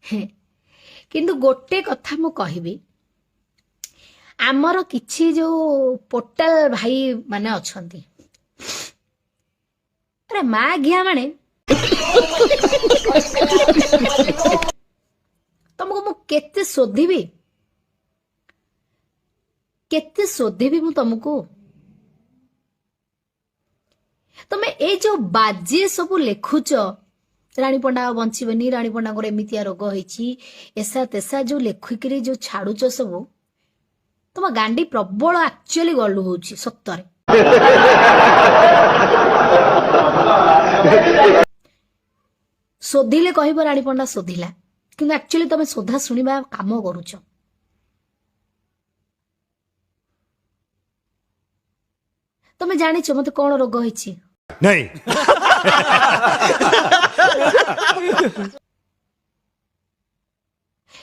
किंतु गोटे कथा मु कहबी आमर किछि जो पोर्टाल भाई माने अछंती अरे माँ घिया माने तुमको मु केते शोधिबी मु तुमको तमे ए जो बाजे सब लेखुच रानी पंडा बंचीबनी रानी पंडा को एमितिया रोग होईची ऐसा तेसा जो लेखिकी जो छाड़ुच सब तुम गांडी प्रबल एक्चुअली गलु होची सत्तरे शोधिले कहब रानी पंडा शोधिला किंतु एक्चुअली तुम शोधा शुणा काम करुच तुम जानिच मत कौन रोग होईची नहीं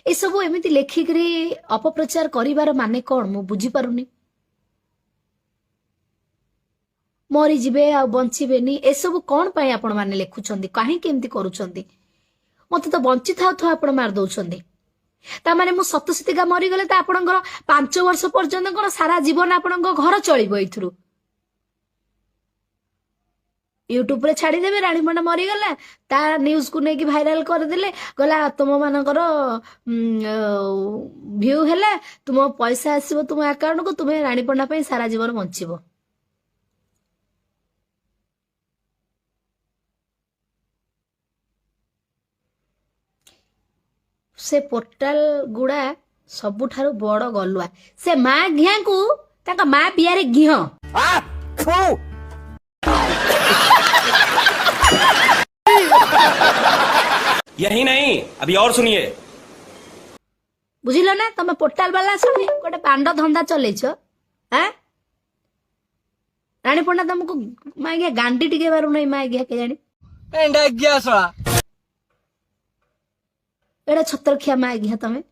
ए सब एमिति लेखिकरी अपप्रचार करिवार माने कौन मु बुझी पारुनी मरी जिबे आ बंचीबेनी ए सब कौन पाई आपण माने लेखुछंदी काहे केमति करूछंदी मते तो बंची थाउ थाउ आपण मार दउछंदी ता माने मु सतसतिका मरी गले ता आपणकर 5 वर्ष पर्यंत कोन सारा जीवन आपणक घर चलिबो इथरु यूट्यूब रे छाड़ी देबे रानी पंडा मरी गला ता न्यूज को नेकी वायरल कर देले गला तुम मानकर व्यू हैला तुम पैसा आसीबो तुम अकाउंट को तुम रानी पंडा पे सारा जीवन बंचिबो से पोर्टाल गुड़ा सबुठारु बड़ गलुआ से माँ घिया को ताका माँ बियारे घिह यही नहीं अभी और सुनिए बुझिल ना तुम पोर्टाल वाला सुनी गोटे पांड धंदा चलेछ हाँ रानी पंडा तुमको माँ घिया गांडी टिके बारू नहीं माँ घिया के जानी एड़ा छतर खिया माँ घिया तमें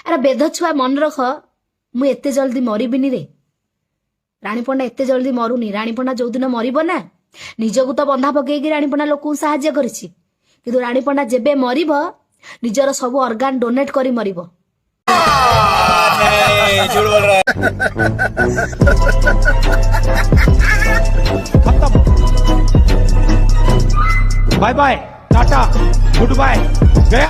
अरे बेद छुआ मन रख मु एते जल्दी मरबिनी रे रानी पंडा एते जल्दी मरुनी रानी पंडा जो दिन मरिबो ना निजको तो बंधा पकेगी रानी पंडा लोक साहाय्य करिछि किंतु रानी पंडा जेबे मरिबो निजर सब ऑर्गन डोनेट करी मरिबो bye bye tata goodbye गया।